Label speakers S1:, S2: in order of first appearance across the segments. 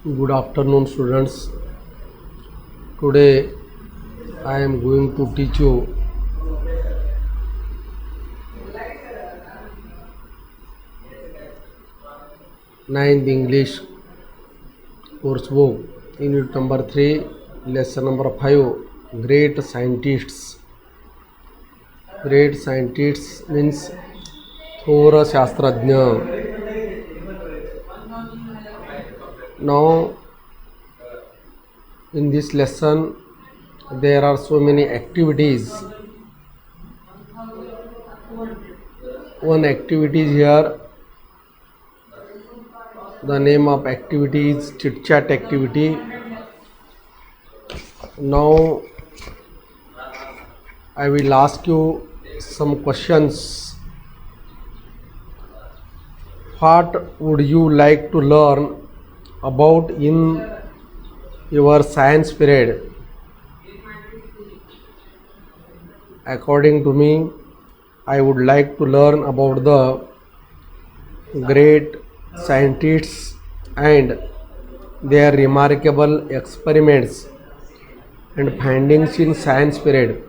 S1: Good afternoon, students. Today I am going to teach you ninth English course book, unit number 3, lesson number 5, Great Scientists. Great Scientists means थोर शास्त्रज्ञ. Now in this lesson there are so many activities. One activity is here. The name of activity is chit chat activity. Now I will ask you some questions. What would you like to learn about in your science period? According to me, I would like to learn about the great scientists and their remarkable experiments and findings in science period.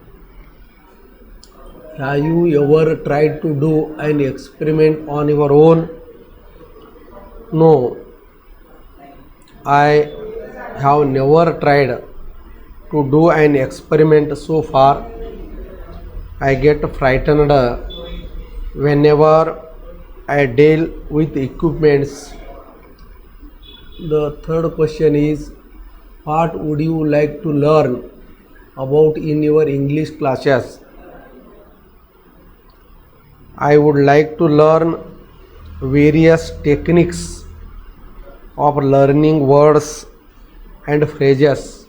S1: Have you ever tried to do an experiment on your own? No, I have never tried to do an experiment so far. I get frightened whenever I deal with equipments. The third question is, what would you like to learn about in your English classes? I would like to learn various techniques of learning words and phrases.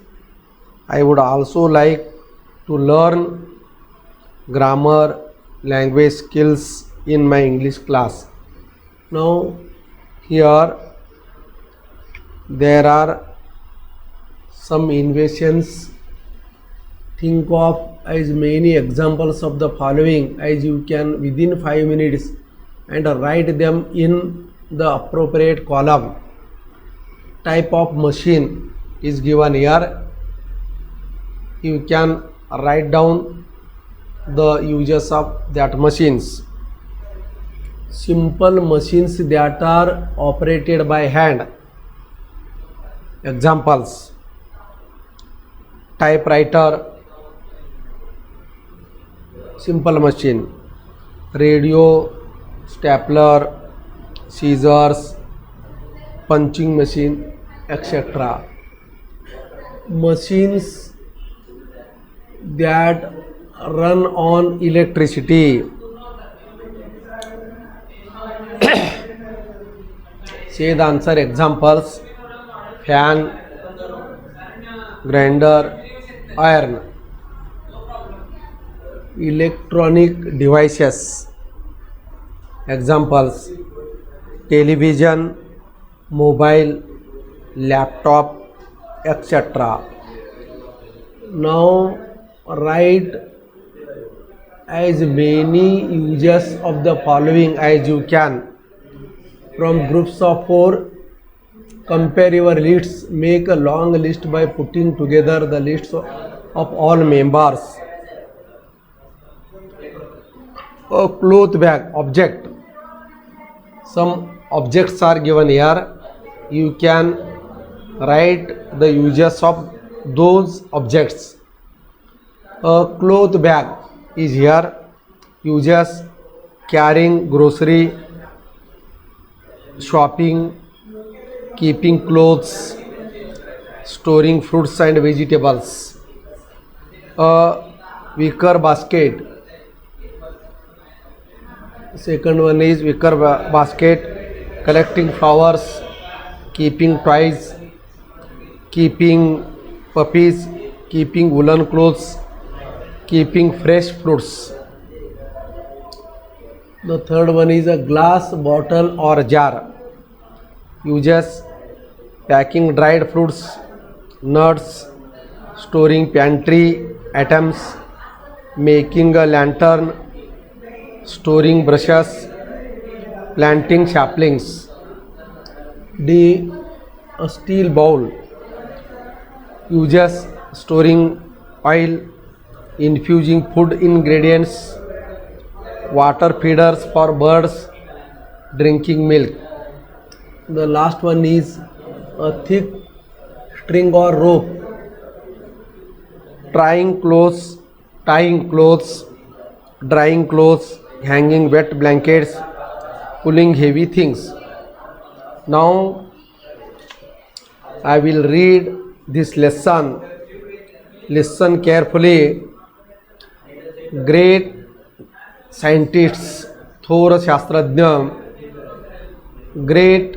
S1: I would also like to learn grammar, language skills in my English class. Now here there are some inventions. Think of as many examples of the following as you can within 5 minutes and write them in the appropriate column. Type of machine is given here. You can write down the uses of that machines. Simple machines that are operated by hand. Examples: typewriter, simple machine; radio, stapler, scissors, punching machine, etc. Machines that run on electricity. Say the answer. Examples: fan, grinder, iron. Electronic devices. Examples: television, mobile, laptop, etc. Now write as many uses of the following as you can. From groups of 4, compare your lists. Make a long list by putting together the lists of all members. A cloth bag object. Some objects are given here. You can write the uses of those objects. A cloth bag is here. Uses: carrying grocery, shopping, keeping clothes, storing fruits and vegetables. A wicker basket. Second one is wicker basket, collecting flowers, keeping toys, keeping puppies, keeping woolen clothes, keeping fresh fruits. The third one is a glass bottle or jar. Uses: packing dried fruits, nuts, storing pantry items, making a lantern, storing brushes, planting saplings. D. a steel bowl. Uses storing oil, infusing food ingredients, water feeders for birds, drinking milk. The last one is a thick string or rope, tying clothes, drying clothes, hanging wet blankets, pulling heavy things. Now I will read this lesson. Listen carefully. Great scientists, थोर शास्त्रज्ञ, great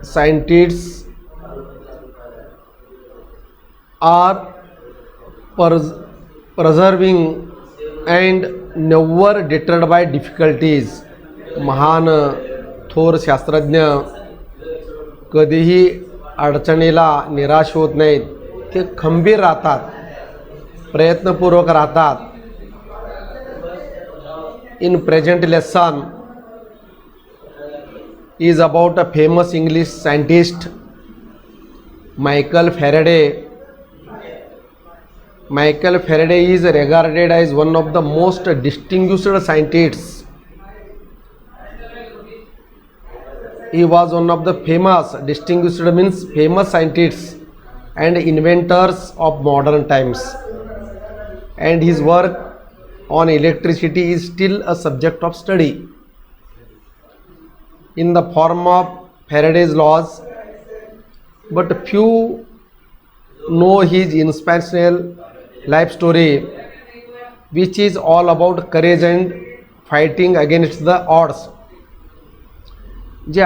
S1: scientists are preserving and never deterred by difficulties. महान थोर शास्त्रज्ञ कधीही अडचणीला निराश होत नाहीत. ते खंबीर राहतात, प्रयत्नपूर्वक राहतात. In present lesson is about a famous English scientist, Michael Faraday. Michael Faraday is regarded as one of the most distinguished scientists. He was one of the famous, distinguished means famous scientists and inventors of modern times. And his work on electricity is still a subject of study in the form of Faraday's laws, but few know his inspirational life story, which is all about courage and fighting against the odds. जे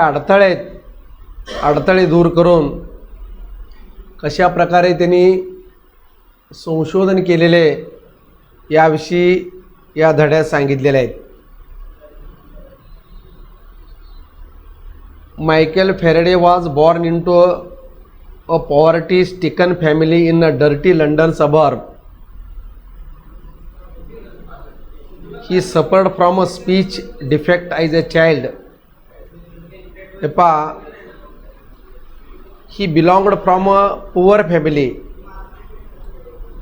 S1: अडथळे दूर करून कशा प्रकारे त्यांनी संशोधन केलेले याविषयी या धड्यात सांगितलेले आहेत. Michael Faraday was born into a poverty-stricken family in a dirty London suburb. He suffered from a speech defect as a child. He belonged from a poor family.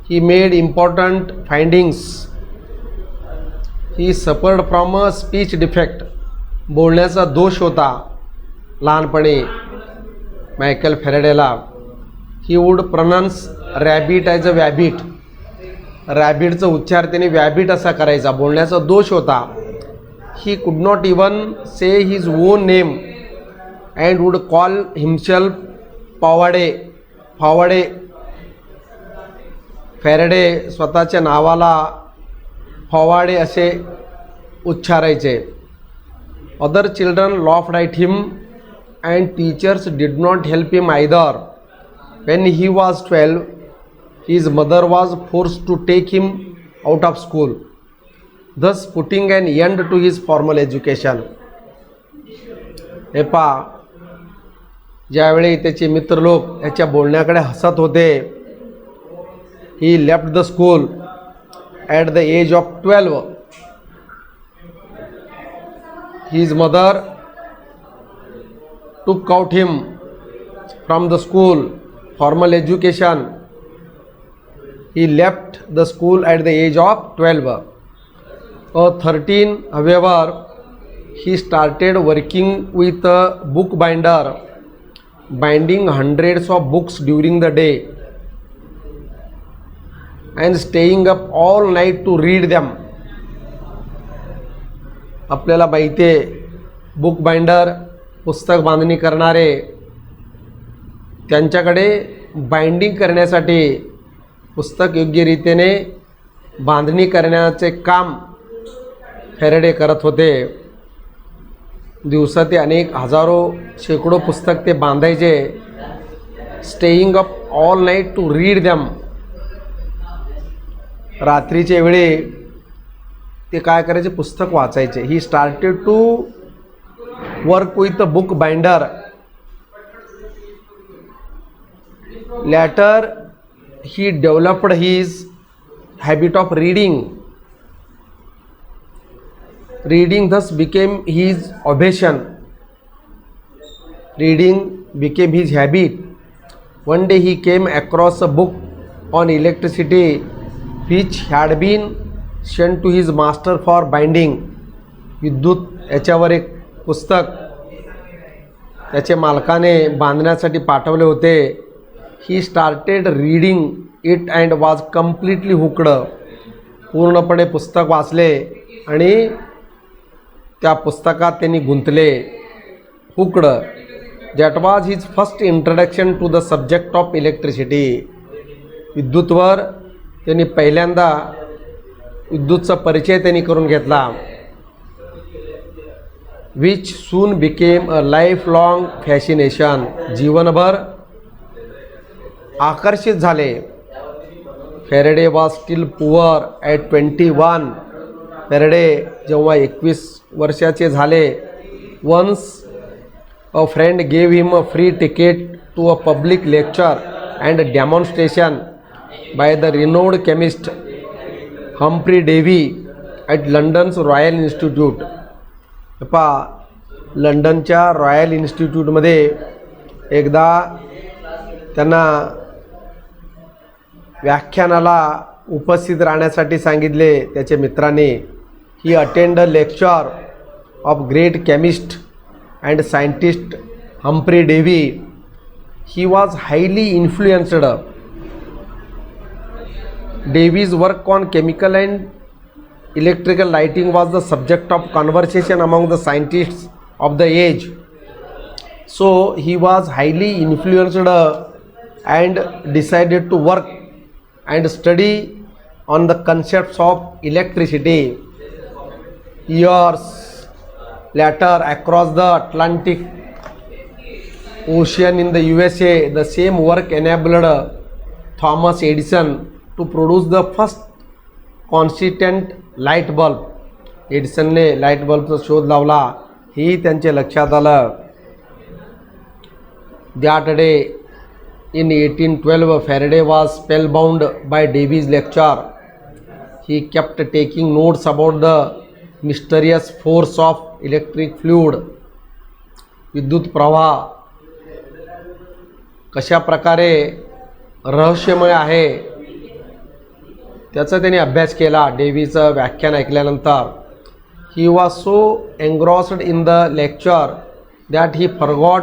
S1: He made important findings. He suffered from a speech defect. बोलण्याचा दोष होता लहानपणी Michael फॅरेडेला. He would pronounce rabbit as a wabbit. रॅबिटचा उच्चार त्याने wabbit असा करायचा. बोलण्याचा दोष होता. He could not even say his own name and would call himself Fawaday. Faraday स्वतःच्या नावाला फवाडे असे उच्चारायचे. Other children laughed at him and teachers did not help him either. When he was 12, his mother was forced to take him out of school, thus putting an end to his formal education. ज्यावेळी त्याचे मित्र लोक याच्या बोलण्याकडे हसत होते, he left the school at the age of 12. His mother took out him from the school, formal education. He left the school at the age of 12. At 13, however, he started working with a bookbinder, binding hundreds of books during the day and staying up all night to read them. आपल्याला माहिती आहे, book binder, पुस्तक बांधणी करणारे, त्यांच्याकडे binding करण्यासाठी, पुस्तक योग्य रीतीने बांधणी करण्याचे काम फॅरेडे करत होते. दिवसाते अनेक हजारो शेकडो पुस्तक ते बांधायचे. Staying up all night to read them. रात्रीच्या वेळी ते काय करायचे, पुस्तक वाचायचे. He started to work with a book binder. Later he developed his habit of reading. Reading thus became his obsession. Reading became his habit. One day he came across a book on electricity which had been sent to his master for binding. विद्युत याच्यावर एक पुस्तक त्याचे मालकाने बांधण्यासाठी पाठवले होते. He started reading it and was completely hooked. पूर्णपणे पुस्तक वाचले आणि त्या पुस्तकात त्यांनी गुंतले. Hooked. That was his first introduction to the subject of electricity. विद्युतवर त्यांनी पहिल्यांदा विद्युतचा परिचय त्यांनी करून घेतला. Which soon became a lifelong fascination. जीवनभर आकर्षित झाले. Faraday was still poor at 21. Faraday जेव्हा 21 वर्षाचे झाले. Once a friend gave him a free ticket to a public lecture and demonstration by the renowned chemist Humphry Davy at London's Royal Institute. लंडनच्या Royal इन्स्टिट्यूटमध्ये एकदा त्यांना व्याख्यानाला उपस्थित राहण्यासाठी सांगितले त्याच्या मित्रांनी. He attend a lecture of great chemist and scientist Humphry Davy. He was highly influenced. Davy's work on chemical and electrical lighting was the subject of conversation among the scientists of the age. So he was highly influenced and decided to work and study on the concepts of electricity. Years later, across the Atlantic Ocean in the USA, the same work enabled Thomas Edison to produce the first consistent light bulb. एडिसनने light बल्बचा शोध लावला. ही त्यांच्या लक्षात आलं. That day in 1812 Faraday was spellbound by Davy's lecture. He kept taking notes about the mysterious force of electric fluid. विद्युत प्रवाह कशा प्रकारे रहस्यमय आहे त्याचा त्यांनी अभ्यास केला. डेव्हीचं व्याख्यान ऐकल्यानंतर. He was so engrossed in the lecture that he forgot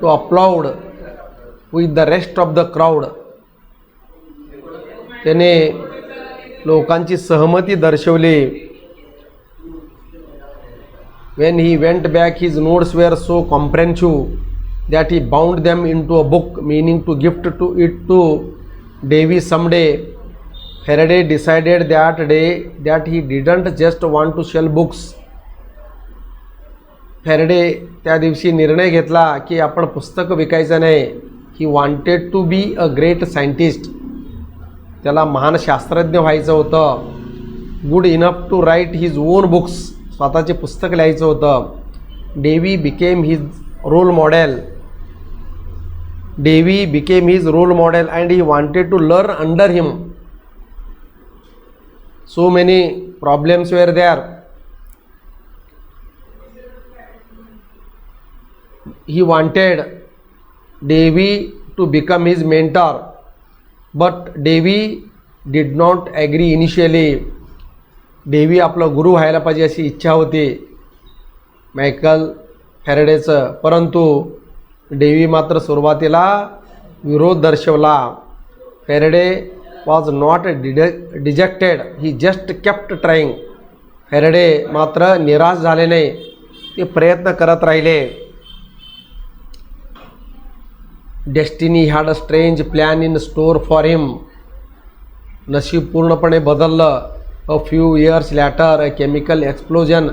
S1: to applaud with the rest of the crowd. त्याने लोकांची सहमती दर्शवली. When he went back his notes were so comprehensive that he bound them into a book meaning to gift to it to Davy someday. Faraday decided that day that he didn't just want to sell books. Faraday त्या दिवशी निर्णय घेतला की आपण पुस्तकं विकायचं नाही. He wanted to be a great scientist. त्याला महान शास्त्रज्ञ व्हायचं होतं. Good enough to write his own books. स्वतःचे पुस्तक लिहायचं होतं. Davy became his role model. Davy became his role model and he wanted to learn under him. So many problems were there. He wanted Davy to become his mentor, but Davy did not agree initially. Davy आपला गुरु व्हायला पाहिजे अशी इच्छा होती Michael फॅरेडेचं. परंतु Dewey मात्र सुरुवातीला विरोध दर्शवला. Faraday was not dejected. He just kept trying. Faraday मात्र निराश झाले नाही. ते प्रयत्न करत राहिले. Destiny had a strange plan in store for him. नशीब पूर्णपणे बदललं. A few years later, a chemical explosion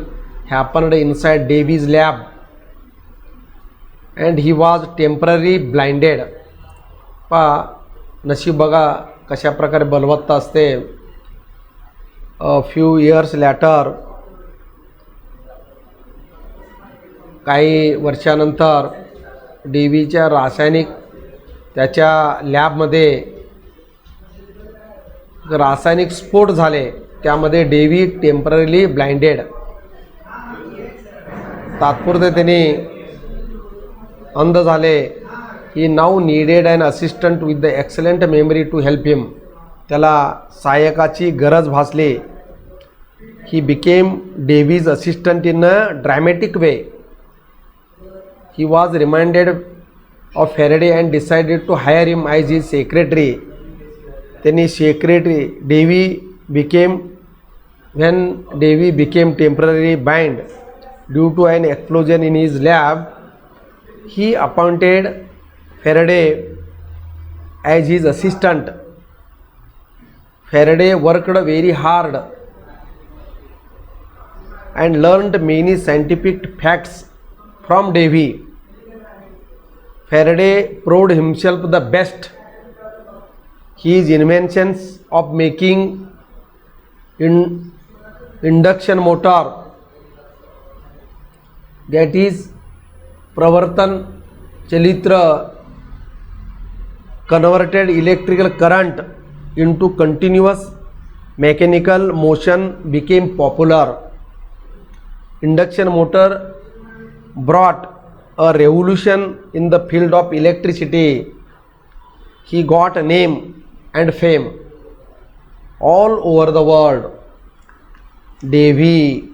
S1: happened inside Davy's lab and he was temporarily blinded. नशीब बघा कशा प्रकारे बलवत्ता असते. अ फ्यू इयर्स लॅटर, काही वर्षानंतर डेव्हीच्या रासायनिक त्याच्या लॅबमध्ये रासायनिक स्फोट झाले. त्यामध्ये डेव्ही टेम्पररीली ब्लाइंडेड. तात्पुरते त्यांनी अंध झाले. He now needed an assistant with the excellent memory to help him. त्याला सहाय्यकाची गरज भासली. He became Davy's assistant in a dramatic way. He was reminded of Faraday and decided to hire him as his secretary. त्यांनी secretary when Davy became temporarily blind due to an explosion in his lab, he appointed Faraday as his assistant. Faraday worked very hard and learned many scientific facts from Davy. Faraday proved himself the best. His inventions of making induction motor, that is pravartan chalitra, converted electrical current into continuous mechanical motion, became popular. Induction motor brought a revolution in the field of electricity. He got a name and fame all over the world. Davy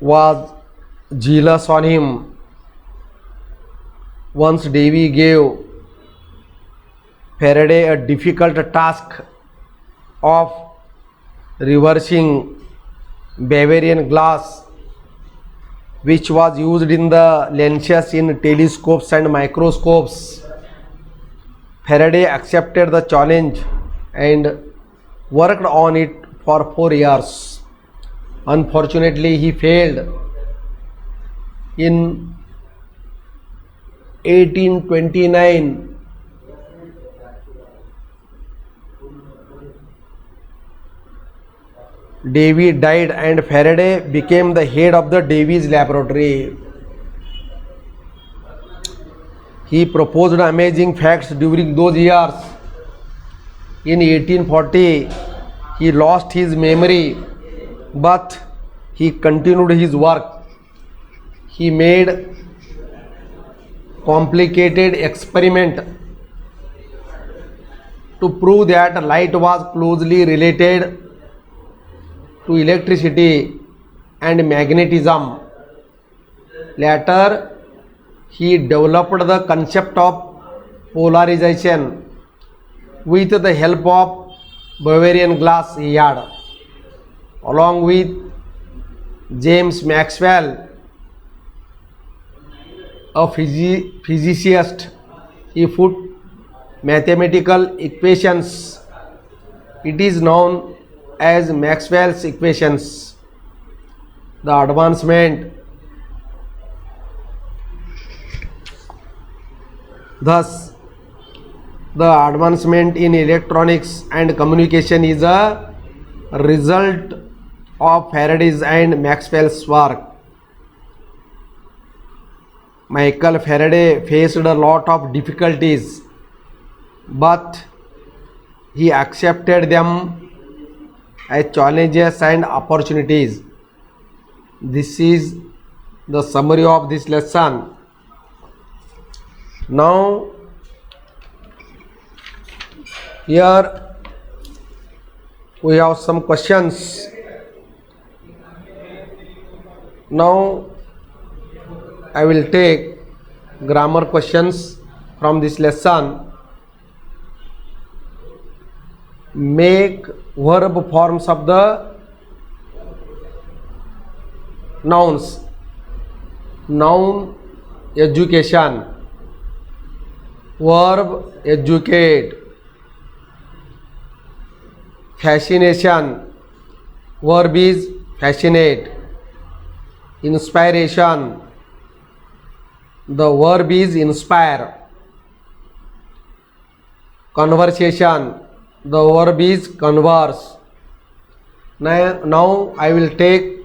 S1: was jealous on him. Once Davy gave Faraday a difficult task of reversing Bavarian glass, which was used in the lenses in telescopes and microscopes. Faraday accepted the challenge and worked on it for 4 years. Unfortunately, he failed. In 1829, Davy died and Faraday became the head of the Davy's laboratory. He proposed amazing facts during those years. In 1840, he lost his memory, but he continued his work. He made complicated experiment to prove that light was closely related to electricity and magnetism. Later, he developed the concept of polarization with the help of Bavarian glass he had. Along with James Maxwell, a physicist, he put mathematical equations. It is known as Maxwell's equations. The advancement Thus, the advancement in electronics and communication is a result of Faraday's and Maxwell's work. Michael Faraday faced a lot of difficulties, but he accepted them as challenges and opportunities. This is the summary of this lesson. Now, here we have some questions. Now, I will take grammar questions from this lesson. Make verb forms of the nouns. Noun, education. Verb, educate. Fascination. Verb is fascinate. Inspiration. The verb is inspire. Conversation. The verb is converse. Now I will take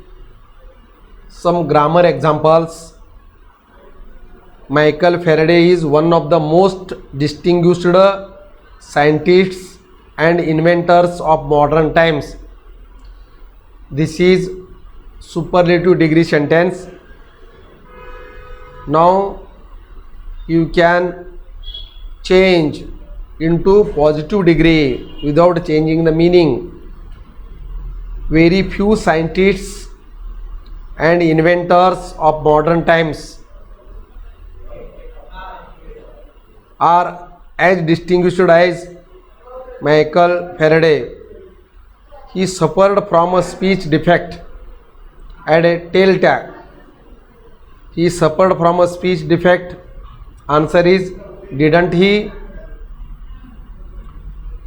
S1: some grammar examples. Michael Faraday is one of the most distinguished scientists and inventors of modern times. This is superlative degree sentence. Now you can change into positive degree without changing the meaning. Very few scientists and inventors of modern times are as distinguished as Michael Faraday. He suffered from a speech defect and a tail tag. He suffered from a speech defect. Answer is, didn't he?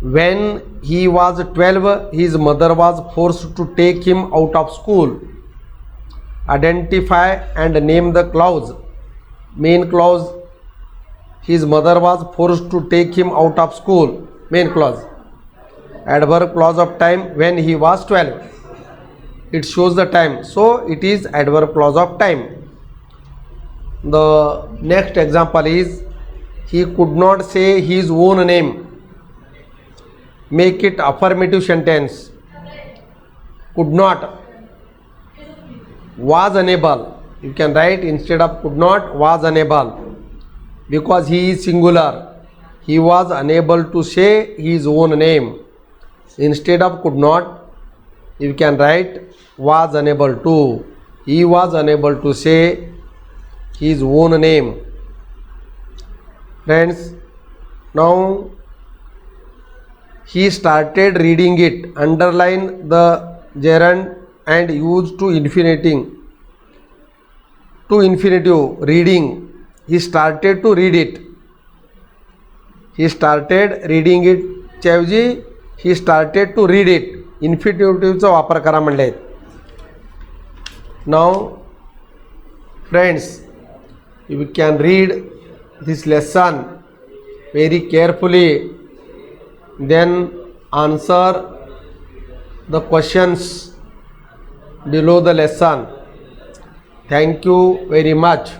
S1: When he was 12, his mother was forced to take him out of school. Identify and name the clause. Main clause. His mother was forced to take him out of school. Main clause. Adverb clause of time, when he was 12. It shows the time, so it is adverb clause of time. The next example is, he could not say his own name. Make it affirmative sentence. Could not. Was unable. You can write instead of could not, was unable. Because he is singular. He was unable to say his own name. Instead of could not, you can write was unable to. He was unable to say his own name. Friends, now he started reading it. Underline the gerund and use to infinitive. To infinitive, reading. He started to read it. He started reading it च्याऐवजी he started to read it. इन्फिनिटिव्हचा वापर करा म्हणले. Now friends, you can read this lesson very carefully, then answer the questions below the lesson. Thank you very much.